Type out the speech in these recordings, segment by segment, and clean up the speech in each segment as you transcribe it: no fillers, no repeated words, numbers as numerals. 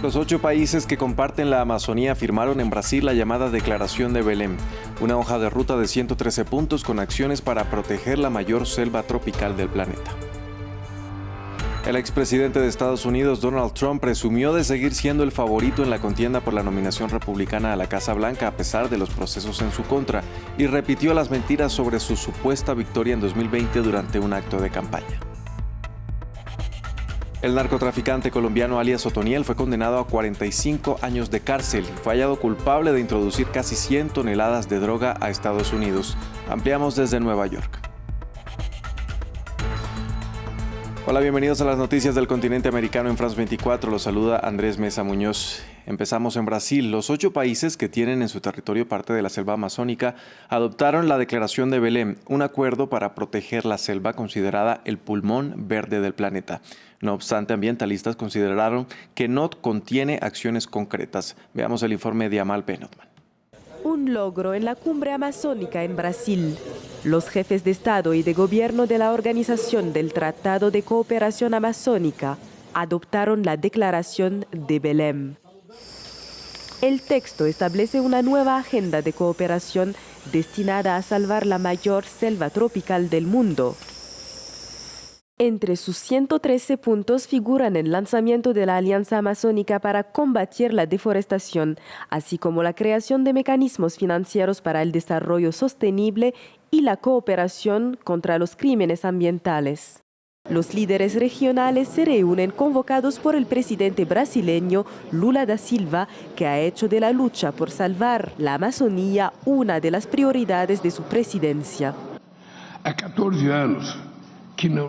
Los 8 países que comparten la Amazonía firmaron en Brasil la llamada Declaración de Belém, una hoja de ruta de 113 puntos con acciones para proteger la mayor selva tropical del planeta. El expresidente de Estados Unidos, Donald Trump, presumió de seguir siendo el favorito en la contienda por la nominación republicana a la Casa Blanca a pesar de los procesos en su contra y repitió las mentiras sobre su supuesta victoria en 2020 durante un acto de campaña. El narcotraficante colombiano alias Otoniel fue condenado a 45 años de cárcel y fue hallado culpable de introducir casi 100 toneladas de droga a Estados Unidos. Ampliamos desde Nueva York. Hola, bienvenidos a las noticias del continente americano en France 24. Los saluda Andrés Mesa Muñoz. Empezamos en Brasil. Los 8 países que tienen en su territorio parte de la selva amazónica adoptaron la Declaración de Belém, un acuerdo para proteger la selva considerada el pulmón verde del planeta. No obstante, ambientalistas consideraron que no contiene acciones concretas. Veamos el informe de Amal Penotman. Un logro en la cumbre amazónica en Brasil. Los jefes de Estado y de Gobierno de la Organización del Tratado de Cooperación Amazónica adoptaron la Declaración de Belém. El texto establece una nueva agenda de cooperación destinada a salvar la mayor selva tropical del mundo. Entre sus 113 puntos figuran el lanzamiento de la Alianza Amazónica para combatir la deforestación, así como la creación de mecanismos financieros para el desarrollo sostenible y la cooperación contra los crímenes ambientales. Los líderes regionales se reúnen convocados por el presidente brasileño Lula da Silva, que ha hecho de la lucha por salvar la Amazonía una de las prioridades de su presidencia.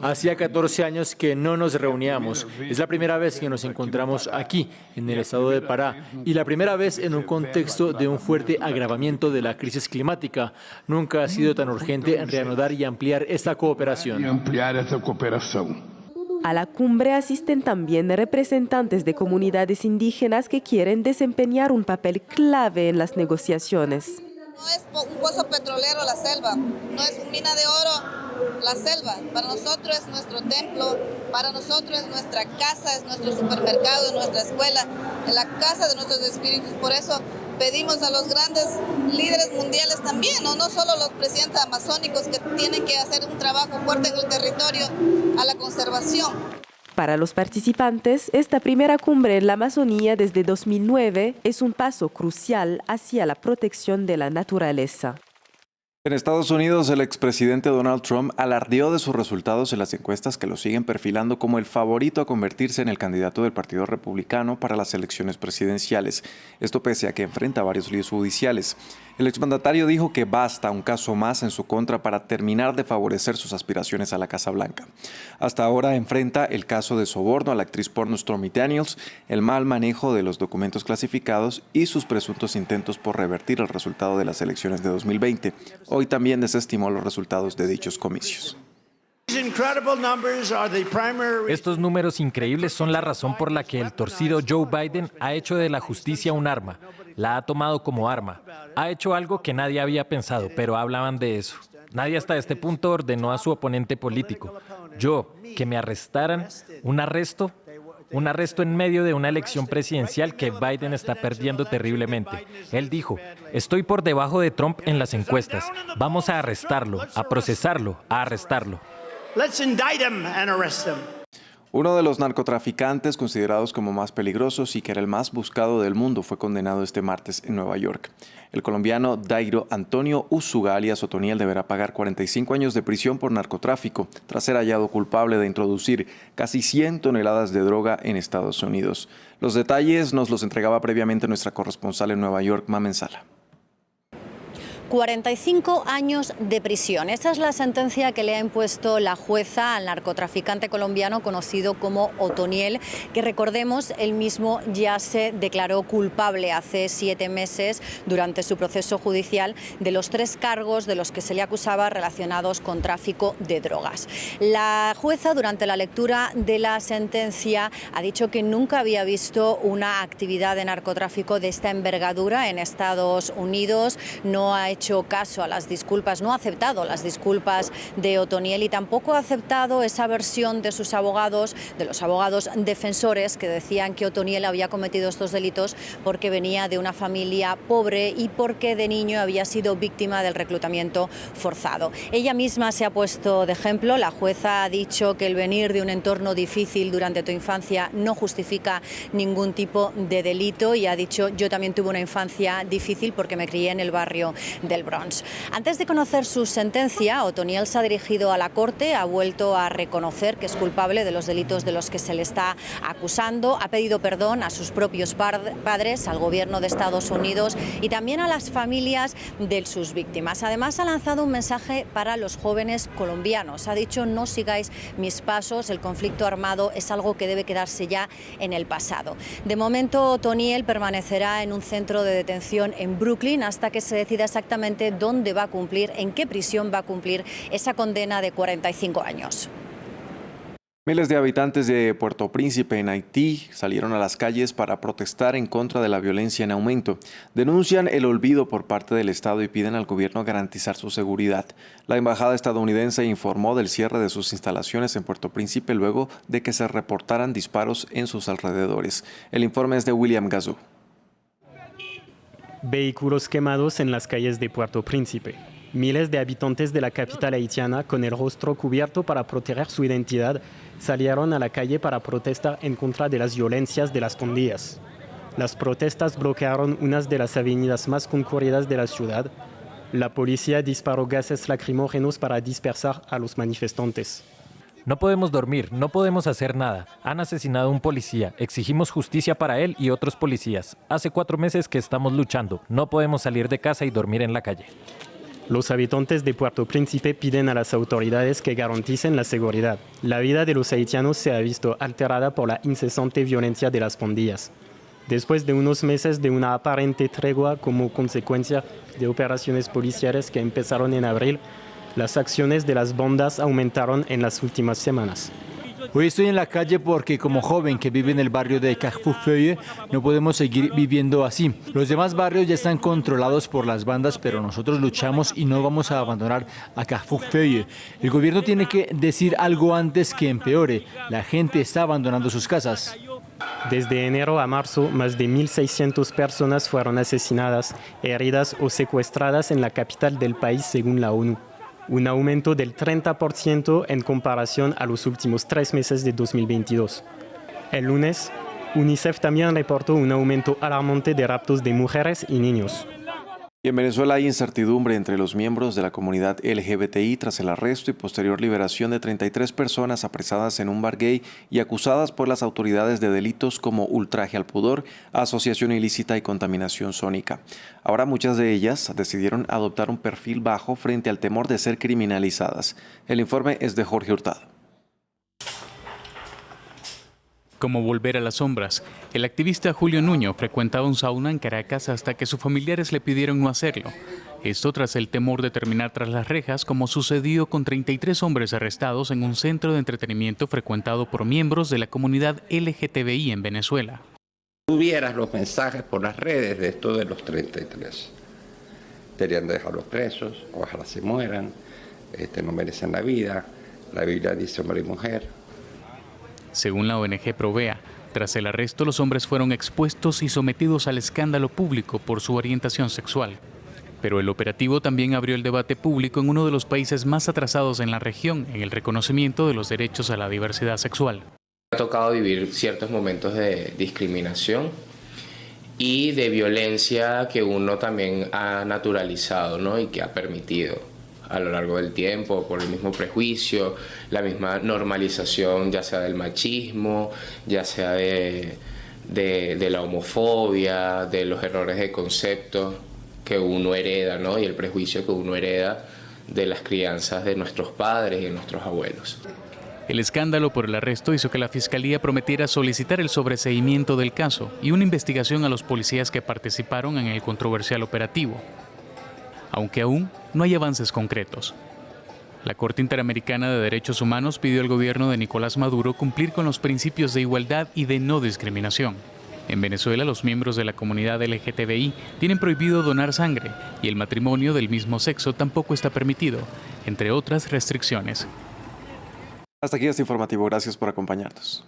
Hacía 14 años que no nos reuníamos. Es la primera vez que nos encontramos aquí, en el estado de Pará, y la primera vez en un contexto de un fuerte agravamiento de la crisis climática. Nunca ha sido tan urgente reanudar y ampliar esta cooperación. A la cumbre asisten también representantes de comunidades indígenas que quieren desempeñar un papel clave en las negociaciones. No es un pozo petrolero la selva, no es una mina de oro la selva. Para nosotros es nuestro templo, para nosotros es nuestra casa, es nuestro supermercado, es nuestra escuela, es la casa de nuestros espíritus. Por eso pedimos a los grandes líderes mundiales también, no solo los presidentes amazónicos que tienen que hacer un trabajo fuerte en el territorio a la conservación. Para los participantes, esta primera cumbre en la Amazonía desde 2009 es un paso crucial hacia la protección de la naturaleza. En Estados Unidos, el expresidente Donald Trump alardeó de sus resultados en las encuestas que lo siguen perfilando como el favorito a convertirse en el candidato del Partido Republicano para las elecciones presidenciales. Esto pese a que enfrenta varios líos judiciales. El exmandatario dijo que basta un caso más en su contra para terminar de favorecer sus aspiraciones a la Casa Blanca. Hasta ahora enfrenta el caso de soborno a la actriz porno Stormy Daniels, el mal manejo de los documentos clasificados y sus presuntos intentos por revertir el resultado de las elecciones de 2020. Hoy también desestimó los resultados de dichos comicios. Estos números increíbles son la razón por la que el torcido Joe Biden ha hecho de la justicia un arma. La ha tomado como arma. Ha hecho algo que nadie había pensado, pero hablaban de eso. Nadie hasta este punto ordenó a su oponente político. Yo, que me arrestaran, un arresto en medio de una elección presidencial que Biden está perdiendo terriblemente. Él dijo, estoy por debajo de Trump en las encuestas. Vamos a arrestarlo, a procesarlo, a arrestarlo. Let's indict him and arrest him. Uno de los narcotraficantes considerados como más peligrosos y que era el más buscado del mundo fue condenado este martes en Nueva York. El colombiano Dairo Antonio Usuga, alias Otoniel, deberá pagar 45 años de prisión por narcotráfico tras ser hallado culpable de introducir casi 100 toneladas de droga en Estados Unidos. Los detalles nos los entregaba previamente nuestra corresponsal en Nueva York, Mamen Sala. 45 años de prisión. Esa es la sentencia que le ha impuesto la jueza al narcotraficante colombiano conocido como Otoniel, que recordemos, él mismo ya se declaró culpable hace 7 meses durante su proceso judicial de los 3 cargos de los que se le acusaba relacionados con tráfico de drogas. La jueza, durante la lectura de la sentencia, ha dicho que nunca había visto una actividad de narcotráfico de esta envergadura en Estados Unidos, no ha hecho hecho caso a las disculpas, no ha aceptado las disculpas de Otoniel y tampoco ha aceptado esa versión de sus abogados, de los abogados defensores, que decían que Otoniel había cometido estos delitos porque venía de una familia pobre y porque de niño había sido víctima del reclutamiento forzado. Ella misma se ha puesto de ejemplo. La jueza ha dicho que el venir de un entorno difícil durante tu infancia no justifica ningún tipo de delito y ha dicho: yo también tuve una infancia difícil porque me crié en el barrio del Bronx. Antes de conocer su sentencia, Otoniel se ha dirigido a la corte, ha vuelto a reconocer que es culpable de los delitos de los que se le está acusando, ha pedido perdón a sus propios padres, al gobierno de Estados Unidos y también a las familias de sus víctimas. Además, ha lanzado un mensaje para los jóvenes colombianos. Ha dicho: no sigáis mis pasos, el conflicto armado es algo que debe quedarse ya en el pasado. De momento, Otoniel permanecerá en un centro de detención en Brooklyn hasta que se decida exactamente dónde va a cumplir, en qué prisión va a cumplir esa condena de 45 años. Miles de habitantes de Puerto Príncipe, en Haití, salieron a las calles para protestar en contra de la violencia en aumento. Denuncian el olvido por parte del Estado y piden al gobierno garantizar su seguridad. La embajada estadounidense informó del cierre de sus instalaciones en Puerto Príncipe luego de que se reportaran disparos en sus alrededores. El informe es de William Gazú. Vehículos quemados en las calles de Puerto Príncipe. Miles de habitantes de la capital haitiana, con el rostro cubierto para proteger su identidad, salieron a la calle para protestar en contra de las violencias de las pandillas. Las protestas bloquearon unas de las avenidas más concurridas de la ciudad. La policía disparó gases lacrimógenos para dispersar a los manifestantes. No podemos dormir, no podemos hacer nada. Han asesinado a un policía. Exigimos justicia para él y otros policías. Hace 4 meses que estamos luchando. No podemos salir de casa y dormir en la calle. Los habitantes de Puerto Príncipe piden a las autoridades que garanticen la seguridad. La vida de los haitianos se ha visto alterada por la incesante violencia de las pandillas. Después de unos meses de una aparente tregua como consecuencia de operaciones policiales que empezaron en abril, las acciones de las bandas aumentaron en las últimas semanas. Hoy estoy en la calle porque, como joven que vive en el barrio de Carrefour-Feuille, no podemos seguir viviendo así. Los demás barrios ya están controlados por las bandas, pero nosotros luchamos y no vamos a abandonar a Carrefour-Feuille. El gobierno tiene que decir algo antes que empeore. La gente está abandonando sus casas. Desde enero a marzo, más de 1.600 personas fueron asesinadas, heridas o secuestradas en la capital del país, según la ONU. Un aumento del 30% en comparación a los últimos 3 meses de 2022. El lunes, UNICEF también reportó un aumento alarmante de raptos de mujeres y niños. Y en Venezuela hay incertidumbre entre los miembros de la comunidad LGBTI tras el arresto y posterior liberación de 33 personas apresadas en un bar gay y acusadas por las autoridades de delitos como ultraje al pudor, asociación ilícita y contaminación sónica. Ahora muchas de ellas decidieron adoptar un perfil bajo frente al temor de ser criminalizadas. El informe es de Jorge Hurtado. Como volver a las sombras, el activista Julio Nuño frecuentaba un sauna en Caracas hasta que sus familiares le pidieron no hacerlo. Esto tras el temor de terminar tras las rejas, como sucedió con 33 hombres arrestados en un centro de entretenimiento frecuentado por miembros de la comunidad LGTBI en Venezuela. Tú vieras los mensajes por las redes de estos de los 33. Deberían dejarlos presos, ojalá se mueran, no merecen la vida, la Biblia dice hombre y mujer. Según la ONG Provea, tras el arresto los hombres fueron expuestos y sometidos al escándalo público por su orientación sexual. Pero el operativo también abrió el debate público en uno de los países más atrasados en la región en el reconocimiento de los derechos a la diversidad sexual. Ha tocado vivir ciertos momentos de discriminación y de violencia que uno también ha naturalizado, ¿no? Y que ha permitido a lo largo del tiempo por el mismo prejuicio, la misma normalización, ya sea del machismo, ya sea de la homofobia, de los errores de concepto que uno hereda, ¿no? Y el prejuicio que uno hereda de las crianzas de nuestros padres y de nuestros abuelos. El escándalo por el arresto hizo que la Fiscalía prometiera solicitar el sobreseimiento del caso y una investigación a los policías que participaron en el controversial operativo, aunque aún no hay avances concretos. La Corte Interamericana de Derechos Humanos pidió al gobierno de Nicolás Maduro cumplir con los principios de igualdad y de no discriminación. En Venezuela, los miembros de la comunidad LGTBI tienen prohibido donar sangre y el matrimonio del mismo sexo tampoco está permitido, entre otras restricciones. Hasta aquí este informativo. Gracias por acompañarnos.